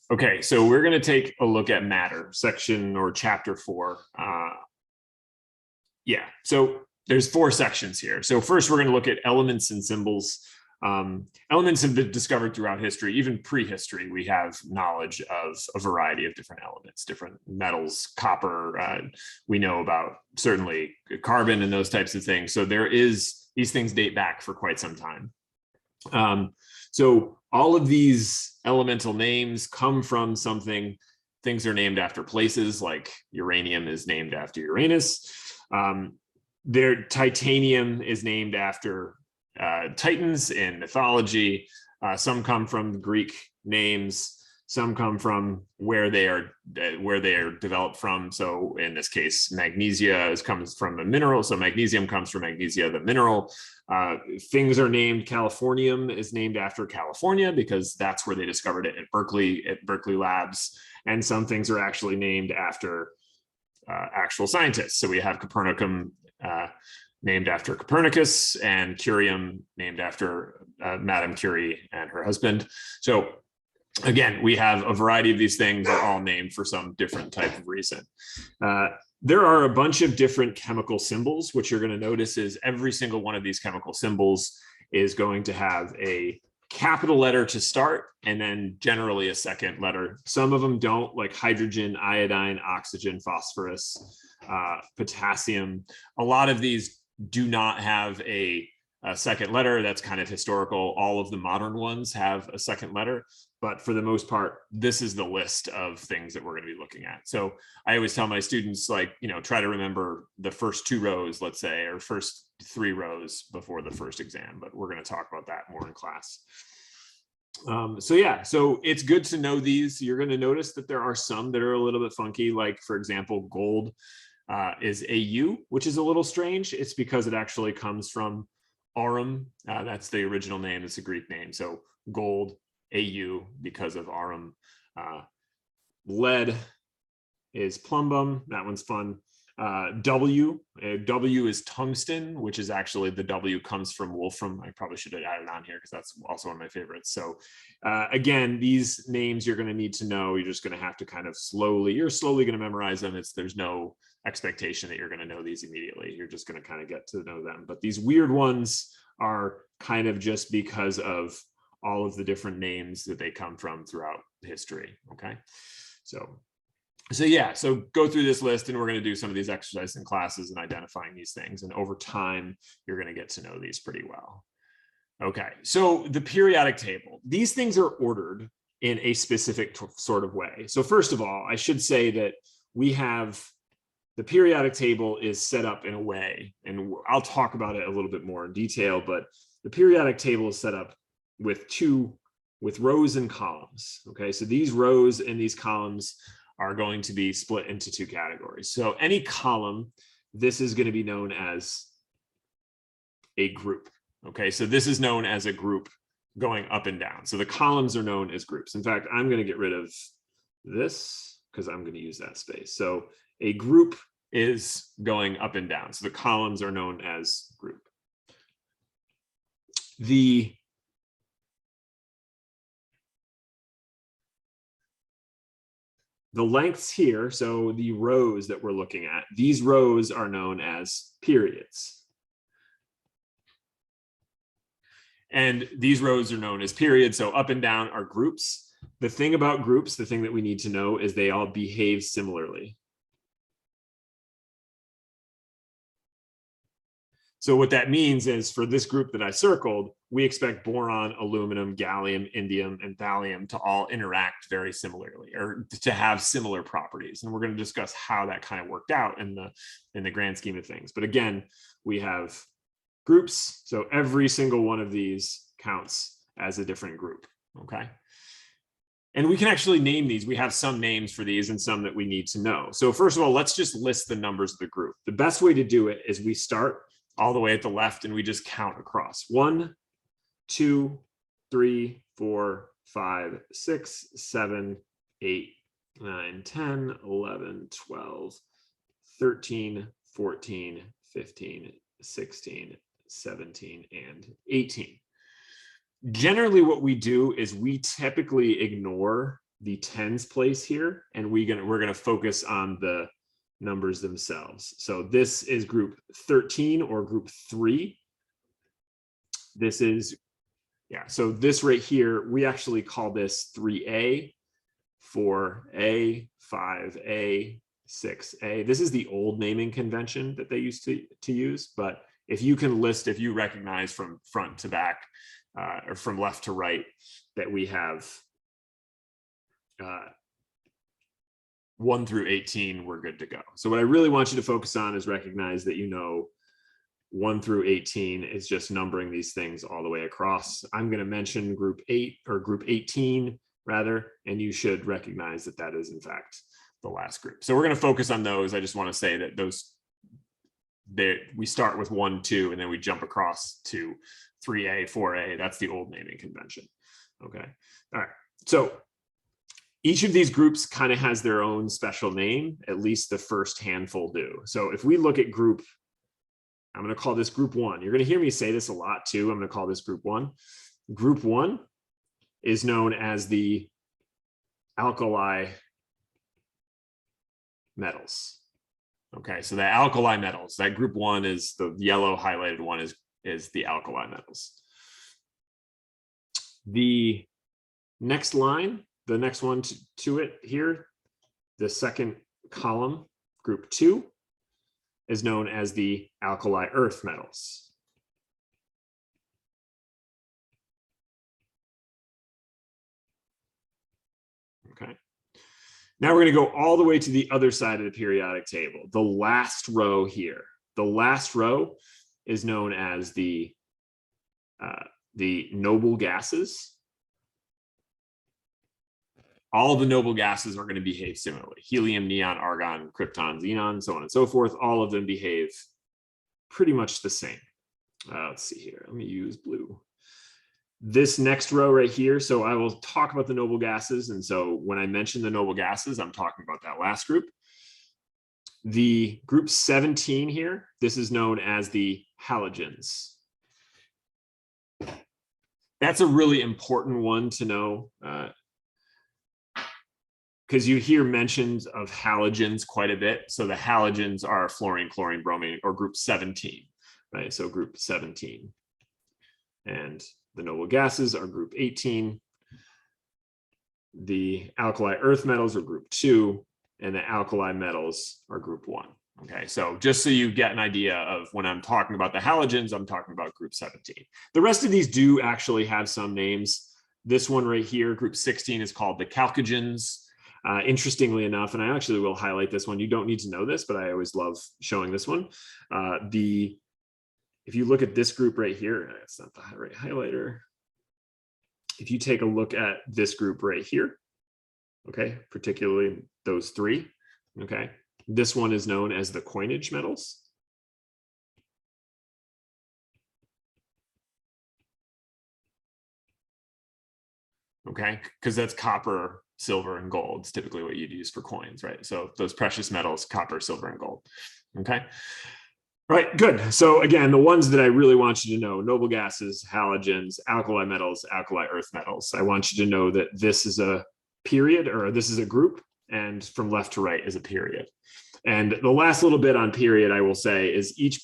Okay, so we're going to take a look at matter, section or chapter 4. Yeah, so there's 4 sections here. So first, we're going to look at elements and symbols. Elements have been discovered throughout history. Even prehistory, we have knowledge of a variety of different elements, different metals, copper. We know about certainly carbon and those types of things. So these things date back for quite some time. So all of these elemental names come from something. Things are named after places, like uranium is named after Uranus. Their titanium is named after Titans in mythology. Some come from Greek names. Some come from where they are developed from. So in this case, magnesia comes from a mineral. So magnesium comes from magnesia, the mineral. Things are named. Californium is named after California because that's where they discovered it at Berkeley Labs. And some things are actually named after actual scientists. So we have Copernicum named after Copernicus, and curium named after Madame Curie and her husband. So again, we have a variety of these things that are all named for some different type of reason. There are a bunch of different chemical symbols. What you're going to notice is every single one of these chemical symbols is going to have a capital letter to start and then generally a second letter. Some of them don't, like hydrogen, iodine, oxygen, phosphorus, potassium. A lot of these do not have a second letter. That's kind of historical. All of the modern ones have a second letter, but for the most part, this is the list of things that we're going to be looking at. So I always tell my students, like, try to remember the first 2 rows, let's say, or first 3 rows before the first exam, but we're going to talk about that more in class. So it's good to know these. You're going to notice that there are some that are a little bit funky, like, for example, gold is AU, which is a little strange. It's because it actually comes from aurum. That's the original name. It's a Greek name. So gold, AU, because of aurum. Lead is plumbum. That one's fun. W is tungsten, which is actually, the W comes from wolfram. I probably should have added on here because that's also one of my favorites. So again, these names you're going to need to know. You're just going to have to kind of you're slowly going to memorize them. There's no expectation that you're going to know these immediately. You're just going to kind of get to know them. But these weird ones are kind of just because of all of the different names that they come from throughout history. Okay, so go through this list, and we're going to do some of these exercises in classes and identifying these things. And over time, you're going to get to know these pretty well. Okay, so the periodic table. These things are ordered in a specific sort of way. So first of all, I should say that we have the periodic table is set up in a way, and I'll talk about it a little bit more in detail, but the periodic table is set up with rows and columns. Okay, so these rows and these columns are going to be split into 2 categories. So any column, this is going to be known as a group. Okay, so this is known as a group going up and down. So the columns are known as groups. In fact, I'm going to get rid of this because I'm going to use that space. So a group is going up and down. So the columns are known as group. The lengths here, so the rows that we're looking at, these rows are known as periods. And these rows are known as periods. So up and down are groups. The thing about groups, the thing that we need to know is they all behave similarly. So what that means is, for this group that I circled, we expect boron, aluminum, gallium, indium, and thallium to all interact very similarly, or to have similar properties. And we're going to discuss how that kind of worked out in the grand scheme of things. But again, we have groups. So every single one of these counts as a different group. Okay. And we can actually name these. We have some names for these and some that we need to know. So first of all, let's just list the numbers of the group. The best way to do it is we start all the way at the left and we just count across. 1, 2, 3, 4, 5, 6, 7, 8, 9, 10, 11, 12, 13, 14, 15, 16, 17, and 18. Generally, what we do is we typically ignore the tens place here, and we're gonna focus on the numbers themselves. So this is group 13 or group 3. This is, yeah, so this right here, we actually call this 3A, 4A, 5A, 6A. This is the old naming convention that they used to use, but if you can list, if you recognize from front to back or from left to right that we have 1 through 18, we're good to go. So what I really want you to focus on is recognize that 1 through 18 is just numbering these things all the way across. I'm going to mention group 8 or group 18 rather, and you should recognize that that is in fact the last group. So we're going to focus on those. I just want to say that we start with 1, 2, and then we jump across to 3A, 4A. That's the old naming convention. Okay. All right. So each of these groups kind of has their own special name, at least the first handful do. So if we look at group, I'm going to call this group 1. You're going to hear me say this a lot too. I'm going to call this group 1. Group 1 is known as the alkali metals. Okay, so the alkali metals, that group 1 is the yellow highlighted one is the alkali metals. The next line, the next one to it here, the second column, group 2, is known as the alkali earth metals. Okay. Now we're going to go all the way to the other side of the periodic table, the last row here. The last row is known as the noble gases. All of the noble gases are going to behave similarly. Helium, neon, argon, krypton, xenon, so on and so forth. All of them behave pretty much the same. Let's see here. Let me use blue. This next row right here, so I will talk about the noble gases. And so when I mention the noble gases, I'm talking about that last group. The group 17 here, this is known as the halogens. That's a really important one to know because you hear mentions of halogens quite a bit. So the halogens are fluorine, chlorine, bromine, or group 17, right? So group 17. And the noble gases are group 18. The alkali earth metals are group 2, and the alkali metals are group 1. Okay, so just so you get an idea of when I'm talking about the halogens, I'm talking about group 17. The rest of these do actually have some names. This one right here, group 16, is called the chalcogens. Interestingly enough, and I actually will highlight this one. You don't need to know this, but I always love showing this one. If you look at this group right here, it's not the right highlighter. If you take a look at this group right here, okay, particularly those 3, okay, this one is known as the coinage metals. Okay, because that's copper, silver, and gold. It's typically what you'd use for coins, right? So those precious metals, copper, silver, and gold. Okay. Right, good. So again, the ones that I really want you to know: noble gases, halogens, alkali metals, alkali earth metals. I want you to know that this is a period, or this is a group, and from left to right is a period. And the last little bit on period, I will say, is each,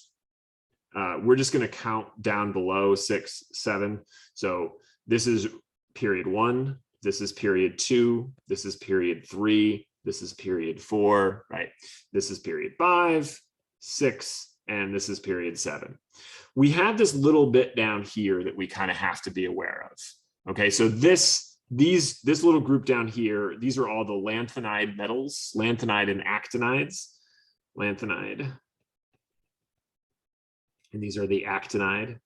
we're just going to count down below 6, 7. So this is period 1, this is period 2, this is period 3, this is period 4, right? This is period 5, 6, and this is period 7. We have this little bit down here that we kind of have to be aware of. Okay, so this little group down here, these are all the lanthanide metals, lanthanide and actinides. Lanthanide, and these are the actinide.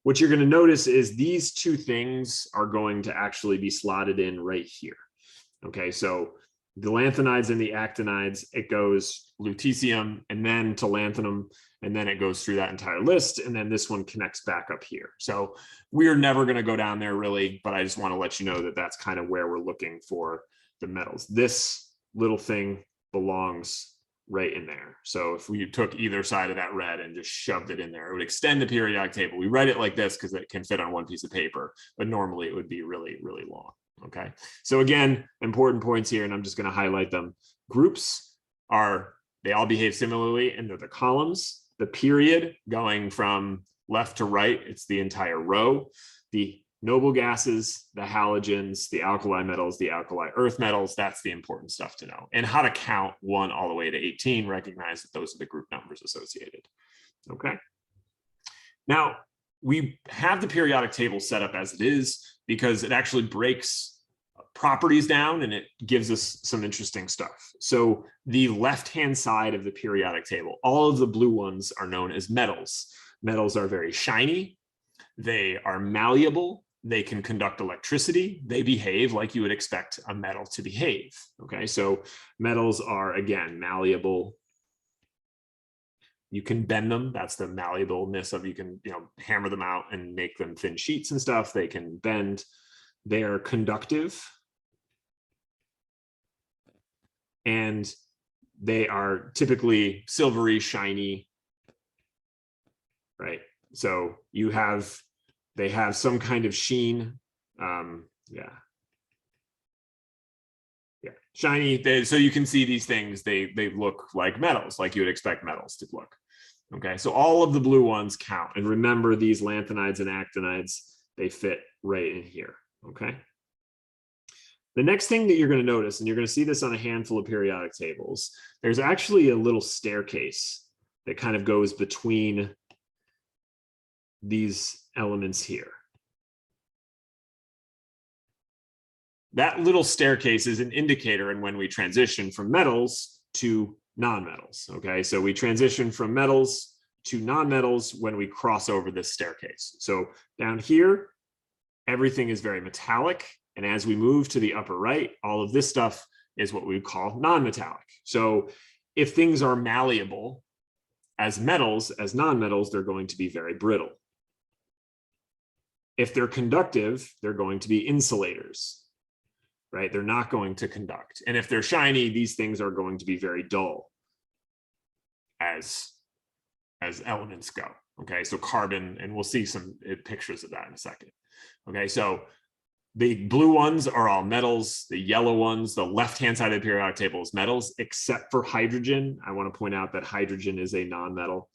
What you're going to notice is these 2 things are going to actually be slotted in right here. Okay, so the lanthanides and the actinides, it goes lutetium and then to lanthanum, and then it goes through that entire list, and then this one connects back up here. So we're never going to go down there really, but I just want to let you know that that's kind of where we're looking for the metals. This little thing belongs right in there. So if we took either side of that red and just shoved it in there, it would extend the periodic table. We write it like this because it can fit on one piece of paper, but normally it would be really, really long. Okay, so again, important points here, and I'm just going to highlight them. Groups they all behave similarly, and they're the columns. The period going from left to right, it's the entire row. The noble gases, the halogens, the alkali metals, the alkali earth metals, that's the important stuff to know. And how to count 1 all the way to 18, recognize that those are the group numbers associated. Okay. Now, we have the periodic table set up as it is because it actually breaks properties down and it gives us some interesting stuff. So the left-hand side of the periodic table, all of the blue ones are known as metals. Metals are very shiny. They are malleable. They can conduct electricity. They behave like you would expect a metal to behave. Okay, so metals are, again, malleable. You can bend them. That's the malleableness of, you can, hammer them out and make them thin sheets and stuff. They can bend. They are conductive. And they are typically silvery, shiny, right? So they have some kind of sheen. Shiny. So you can see these things, they look like metals, like you would expect metals to look. Okay, so all of the blue ones count. And remember, these lanthanides and actinides, they fit right in here, okay? The next thing that you're going to notice, and you're going to see this on a handful of periodic tables, there's actually a little staircase that kind of goes between these elements here. That little staircase is an indicator in when we transition from metals to nonmetals. Okay, so we transition from metals to nonmetals when we cross over this staircase. So down here, everything is very metallic. And as we move to the upper right, all of this stuff is what we call non-metallic. So if things are malleable as metals, as nonmetals, they're going to be very brittle. If they're conductive, they're going to be insulators, right? They're not going to conduct. And if they're shiny, these things are going to be very dull as elements go. Okay, so carbon, and we'll see some pictures of that in a second. Okay, so the blue ones are all metals. The yellow ones, the left-hand side of the periodic table is metals, except for hydrogen. I want to point out that hydrogen is a non-metal,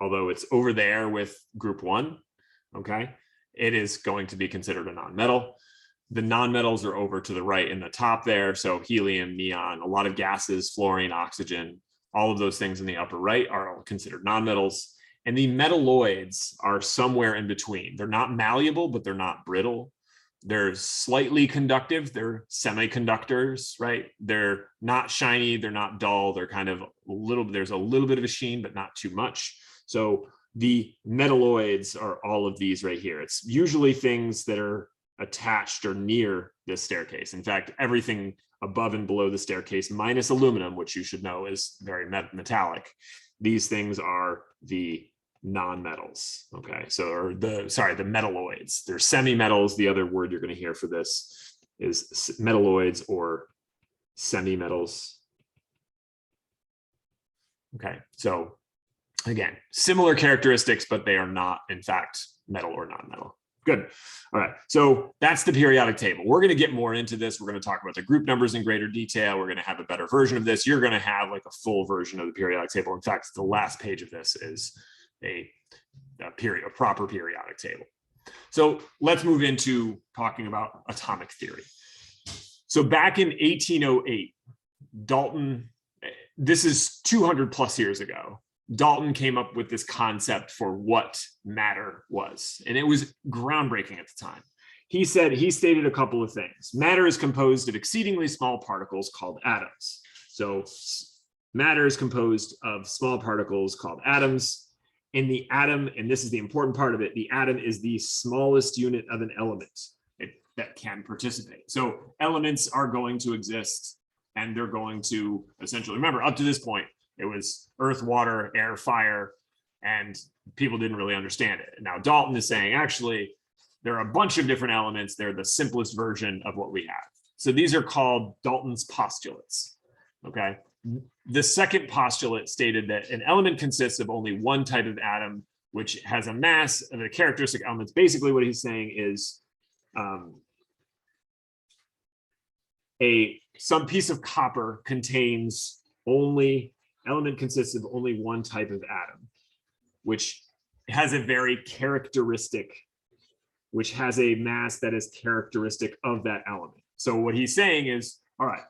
although it's over there with group 1. Okay, it is going to be considered a non-metal. The non-metals are over to the right in the top there. So helium, neon, a lot of gases, fluorine, oxygen, all of those things in the upper right are all considered non-metals. And the metalloids are somewhere in between. They're not malleable, but they're not brittle. They're slightly conductive. They're semiconductors, right? They're not shiny. They're not dull. They're kind of there's a little bit of a sheen, but not too much. So the metalloids are all of these right here. It's usually things that are attached or near this staircase. In fact, everything above and below the staircase, minus aluminum, which you should know is very metallic. These things are the non-metals. Okay, so the metalloids. They're semi-metals. The other word you're going to hear for this is metalloids or semi-metals. Okay, so again, similar characteristics, but they are not, in fact, metal or non-metal. Good. All right. So that's the periodic table. We're going to get more into this. We're going to talk about the group numbers in greater detail. We're going to have a better version of this. You're going to have like a full version of the periodic table. In fact, the last page of this is a proper periodic table. So let's move into talking about atomic theory. So back in 1808, Dalton, this is 200 plus years ago, Dalton came up with this concept for what matter was, and it was groundbreaking at the time. He stated a couple of things. Matter is composed of exceedingly small particles called atoms. So matter is composed of small particles called atoms. And the atom, and this is the important part of it, the atom is the smallest unit of an element that can participate. So elements are going to exist, and they're going to essentially, remember, up to this point, it was earth, water, air, fire, and people didn't really understand it. Now Dalton is saying, actually, there are a bunch of different elements. They're the simplest version of what we have. So these are called Dalton's postulates, okay? The second postulate stated that an element consists of only one type of atom, which has a mass of the characteristic elements. Basically what he's saying is some piece of copper contains element consists of only one type of atom, which has a very characteristic, which has a mass that is characteristic of that element. So what he's saying is, all right,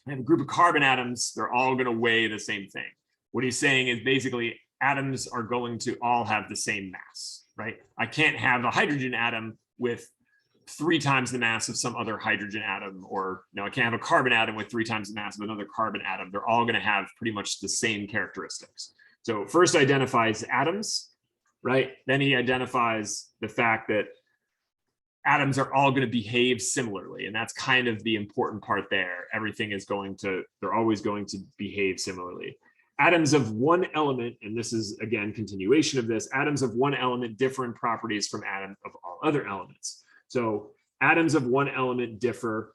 I have a group of carbon atoms, they're all going to weigh the same thing. What he's saying is basically atoms are going to all have the same mass, right? I can't have a hydrogen atom with 3 times the mass of some other hydrogen atom, or no, I can't have a carbon atom with 3 times the mass of another carbon atom. They're all going to have pretty much the same characteristics. So first identifies atoms, right? Then he identifies the fact that atoms are all going to behave similarly. And that's kind of the important part there. Everything is they're always going to behave similarly. Atoms of one element, and this is again, continuation of this, atoms of one element differ in properties from atoms of all other elements. So atoms of one element differ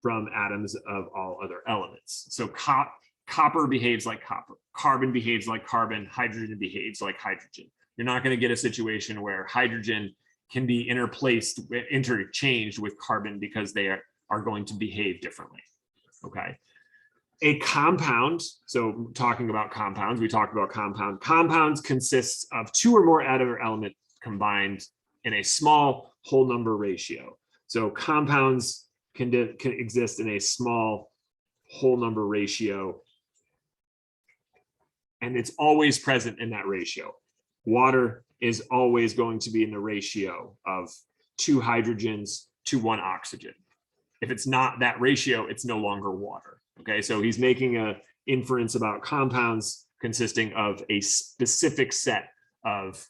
from atoms of all other elements. So copper behaves like copper, carbon behaves like carbon, hydrogen behaves like hydrogen. You're not going to get a situation where hydrogen can be interchanged with carbon because they are going to behave differently. Okay. A compound, so talking about compounds, we talked about compounds consists of 2 or more atom or element combined in a small whole number ratio. So compounds can exist in a small whole number ratio, and it's always present in that ratio. Water is always going to be in the ratio of 2 hydrogens to 1 oxygen. If it's not that ratio, it's no longer water. Okay, so he's making an inference about compounds consisting of a specific set of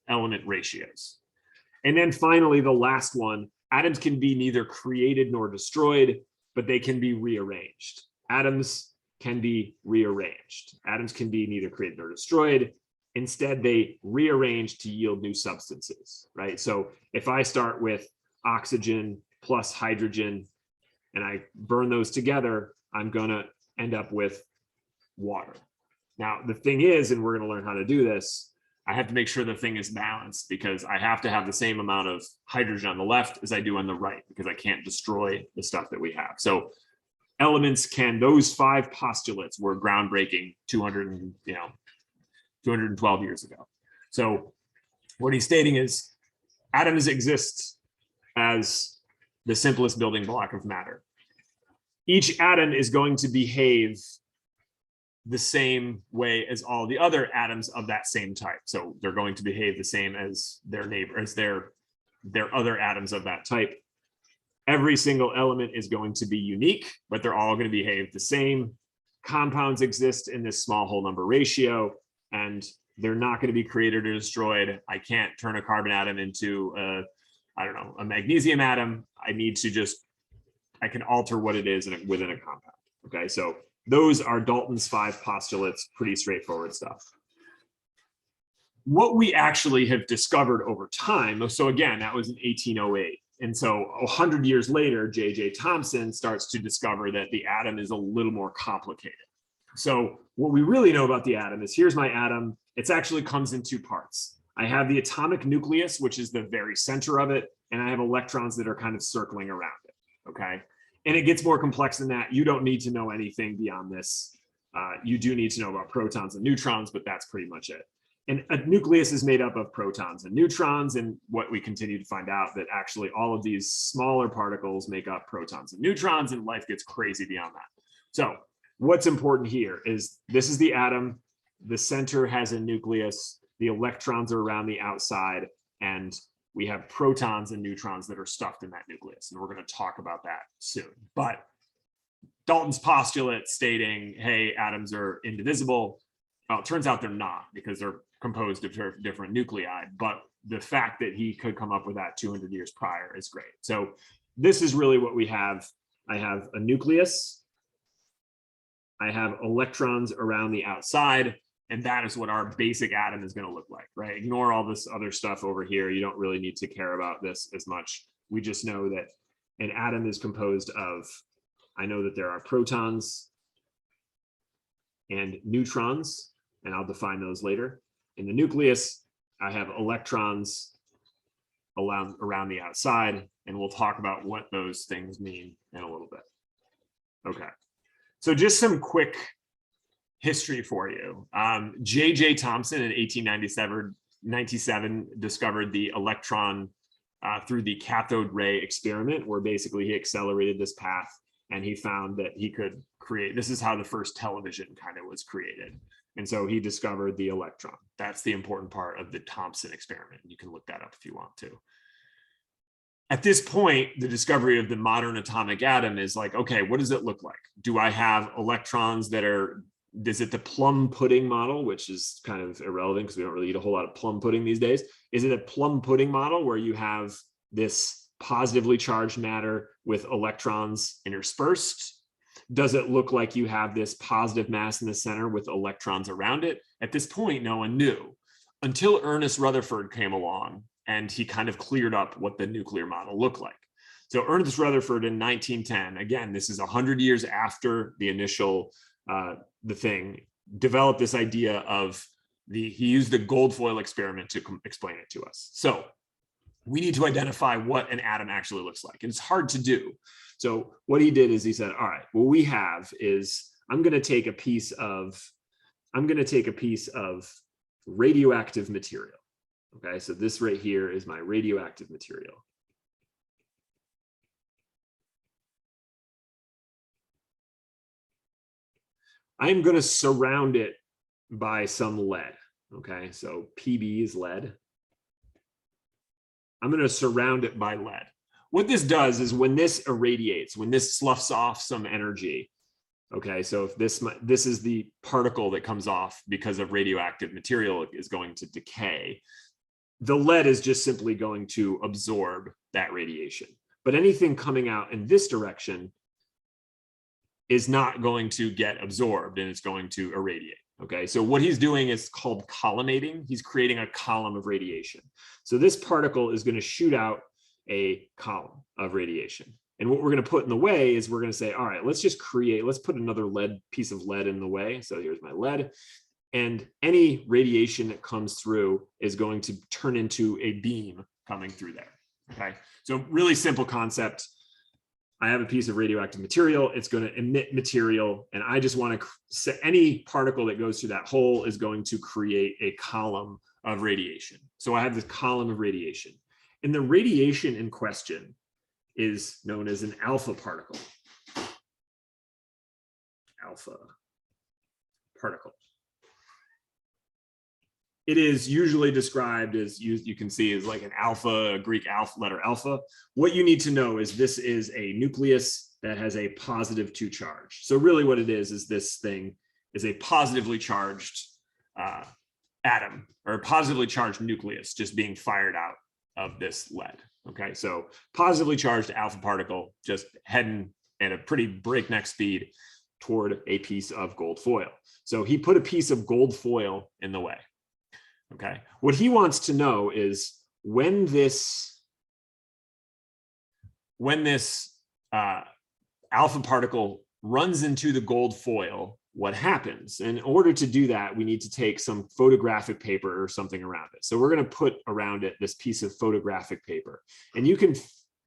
element ratios. And then finally, the last one, atoms can be neither created nor destroyed, but they can be rearranged. Atoms can be rearranged. Atoms can be neither created nor destroyed. Instead, they rearrange to yield new substances, right? So if I start with oxygen plus hydrogen and I burn those together, I'm going to end up with water. Now, the thing is, and we're going to learn how to do this, I have to make sure the thing is balanced because I have to have the same amount of hydrogen on the left as I do on the right because I can't destroy the stuff that we have. So elements those 5 postulates were groundbreaking 212 years ago. So what he's stating is atoms exist as the simplest building block of matter. Each atom is going to behave the same way as all the other atoms of that same type. So they're going to behave the same as their neighbor, as their other atoms of that type. Every single element is going to be unique, but they're all going to behave the same. Compounds exist in this small whole number ratio, and they're not going to be created or destroyed. I can't turn a carbon atom into a magnesium atom. I can alter what it is within a compound. Okay, so those are Dalton's 5 postulates, pretty straightforward stuff. What we actually have discovered over time, so again, that was in 1808. And so 100 years later, J.J. Thomson starts to discover that the atom is a little more complicated. So what we really know about the atom is, here's my atom. It actually comes in 2 parts. I have the atomic nucleus, which is the very center of it, and I have electrons that are kind of circling around it, okay? And it gets more complex than that. You don't need to know anything beyond this. You do need to know about protons and neutrons, but that's pretty much it. And a nucleus is made up of protons and neutrons, and what we continue to find out that actually all of these smaller particles make up protons and neutrons, and life gets crazy beyond that. So what's important here is this is the atom, the center has a nucleus, the electrons are around the outside, and we have protons and neutrons that are stuffed in that nucleus. And we're going to talk about that soon. But Dalton's postulate stating, hey, atoms are indivisible. Well, it turns out they're not, because they're composed of different nuclei. But the fact that he could come up with that 200 years prior is great. So this is really what we have. I have a nucleus. I have electrons around the outside. And that is what our basic atom is going to look like, right? Ignore all this other stuff over here. You don't really need to care about this as much. We just know that an atom is composed of, I know that there are protons and neutrons, and I'll define those later. In the nucleus, I have electrons around the outside, and we'll talk about what those things mean in a little bit. Okay, so just some quick history for you. J.J. Thomson in 1897 discovered the electron through the cathode ray experiment, where basically he accelerated this path and he found that he could create, this is how the first television kind of was created. And so he discovered the electron. That's the important part of the Thomson experiment. You can look that up if you want to. At this point, the discovery of the modern atomic atom is like, okay, what does it look like? Do I have electrons that are, is it the plum pudding model, which is kind of irrelevant because we don't really eat a whole lot of plum pudding these days. Is it a plum pudding model where you have this positively charged matter with electrons interspersed? Does it look like you have this positive mass in the center with electrons around it? At this point, no one knew until Ernest Rutherford came along and he kind of cleared up what the nuclear model looked like. So Ernest Rutherford in 1910, again, this is 100 years after the initial the thing, developed this idea of he used the gold foil experiment to explain it to us. So we need to identify what an atom actually looks like. And it's hard to do. So what he did is he said, all right, what we have is I'm going to take a piece of radioactive material. Okay, so this right here is my radioactive material. I'm going to surround it by some lead. Okay, so PB is lead. I'm going to surround it by lead. What this does is when this irradiates, when this sloughs off some energy, okay, so if this is the particle that comes off because of radioactive material is going to decay, the lead is just simply going to absorb that radiation. But anything coming out in this direction is not going to get absorbed and it's going to irradiate. Okay, so what he's doing is called collimating. He's creating a column of radiation. So this particle is going to shoot out a column of radiation. And what we're going to put in the way is we're going to say, all right, let's put another piece of lead in the way. So here's my lead. And any radiation that comes through is going to turn into a beam coming through there. Okay, so really simple concept. I have a piece of radioactive material, it's going to emit material, and I just want to set any particle that goes through that hole is going to create a column of radiation. So I have this column of radiation. And the radiation in question is known as an alpha particle. Alpha particle. It is usually described as, you can see, as like an alpha, a Greek alpha, letter alpha. What you need to know is this is a nucleus that has a positive 2 charge. So really what it is this thing is a positively charged atom, or a positively charged nucleus just being fired out of this lead. Okay, so positively charged alpha particle just heading at a pretty breakneck speed toward a piece of gold foil. So he put a piece of gold foil in the way. Okay, what he wants to know is when this alpha particle runs into the gold foil, what happens? In order to do that, we need to take some photographic paper or something around it. So we're going to put around it this piece of photographic paper. And you can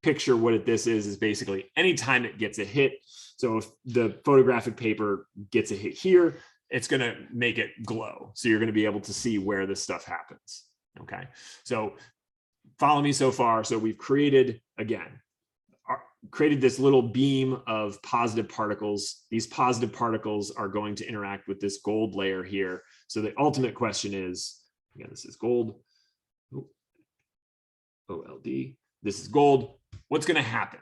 picture what this is basically anytime it gets a hit. So if the photographic paper gets a hit here, it's going to make it glow. So you're going to be able to see where this stuff happens. Okay, so follow me so far. So we've created this little beam of positive particles. These positive particles are going to interact with this gold layer here. So the ultimate question is, again, this is gold, OLD, this is gold. What's going to happen?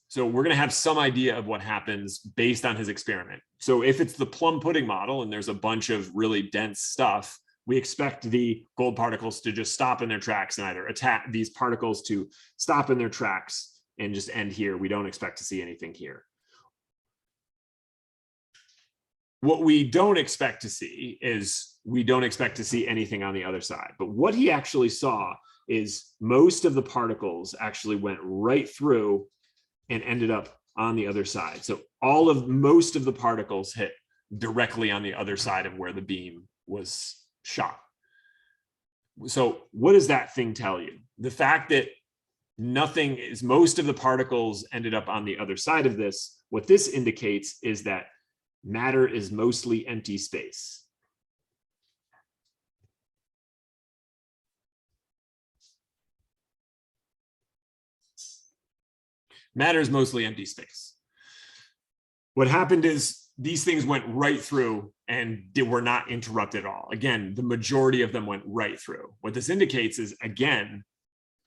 So we're going to have some idea of what happens based on his experiment. So if it's the plum pudding model and there's a bunch of really dense stuff, we expect the gold particles to just stop in their tracks and either attack these particles to stop in their tracks and just end here. We don't expect to see anything here. What we don't expect to see is we don't expect to see anything on the other side. But what he actually saw is most of the particles actually went right through and ended up on the other side. So most of the particles hit directly on the other side of where the beam was shot. So what does that thing tell you? The fact that nothing is, most of the particles ended up on the other side of this. What this indicates is that matter is mostly empty space. Matter is mostly empty space. What happened is these things went right through and were not interrupted at all. Again, the majority of them went right through. What this indicates is, again,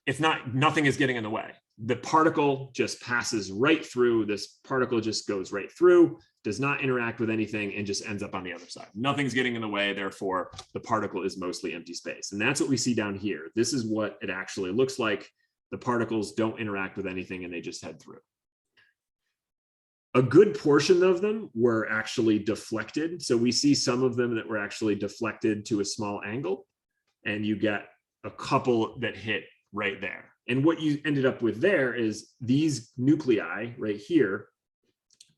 it's not, nothing is getting in the way. The particle just passes right through. This particle just goes right through, does not interact with anything, and just ends up on the other side. Nothing's getting in the way, therefore the particle is mostly empty space. And that's what we see down here. This is what it actually looks like. The particles don't interact with anything and they just head through. A good portion of them were actually deflected. So we see some of them that were actually deflected to a small angle, and you get a couple that hit right there. And what you ended up with there is these nuclei right here,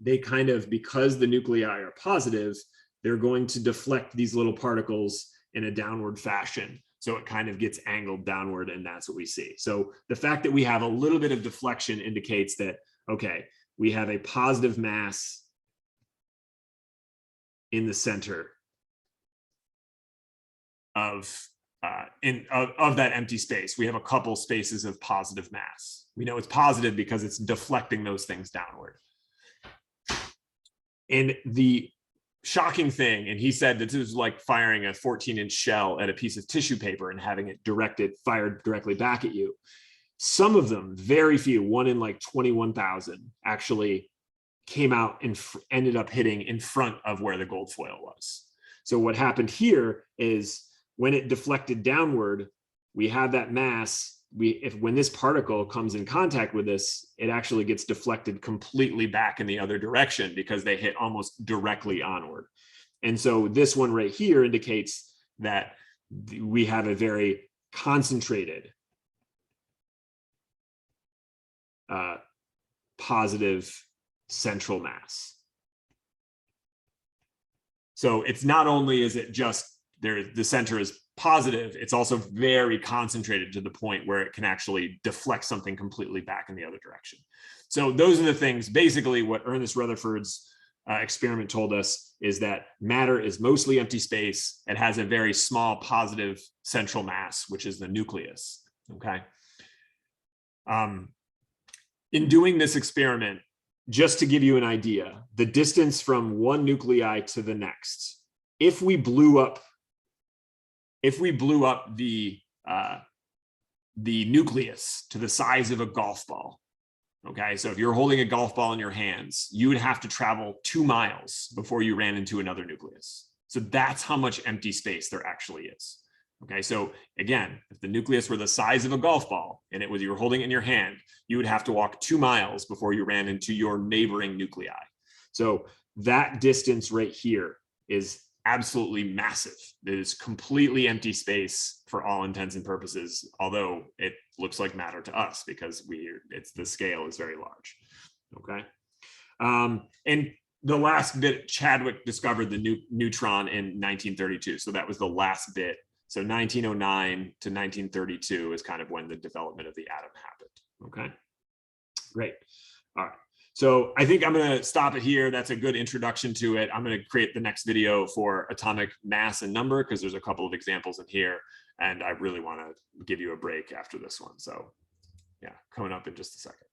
they kind of, because the nuclei are positive, they're going to deflect these little particles in a downward fashion. So it kind of gets angled downward, and that's what we see. So the fact that we have a little bit of deflection indicates that, okay, we have a positive mass in the center of that empty space. We have a couple spaces of positive mass. We know it's positive because it's deflecting those things downward. And the shocking thing, and he said that this was like firing a 14-inch shell at a piece of tissue paper and having it fired directly back at you. Some of them, very few, one in like 21,000, actually came out and ended up hitting in front of where the gold foil was. So what happened here is when it deflected downward, we have that mass. When this particle comes in contact with this, it actually gets deflected completely back in the other direction because they hit almost directly onward. And so this one right here indicates that we have a very concentrated positive central mass. So it's not only is it just the center is positive, it's also very concentrated to the point where it can actually deflect something completely back in the other direction. So those are the things, basically what Ernest Rutherford's experiment told us is that matter is mostly empty space. It has a very small positive central mass, which is the nucleus, okay? In doing this experiment, just to give you an idea, the distance from one nuclei to the next, if we blew up the nucleus to the size of a golf ball, okay, so if you're holding a golf ball in your hands, you would have to travel 2 miles before you ran into another nucleus. So that's how much empty space there actually is. Okay, so again, if the nucleus were the size of a golf ball and you were holding it in your hand, you would have to walk 2 miles before you ran into your neighboring nuclei. So that distance right here is absolutely massive. It is completely empty space for all intents and purposes, although it looks like matter to us because the scale is very large. Okay, and the last bit, Chadwick discovered the neutron in 1932, so that was the last bit. So 1909 to 1932 is kind of when the development of the atom happened. Okay, great. All right. So I think I'm going to stop it here. That's a good introduction to it. I'm going to create the next video for atomic mass and number because there's a couple of examples in here, and I really want to give you a break after this one. So yeah, coming up in just a second.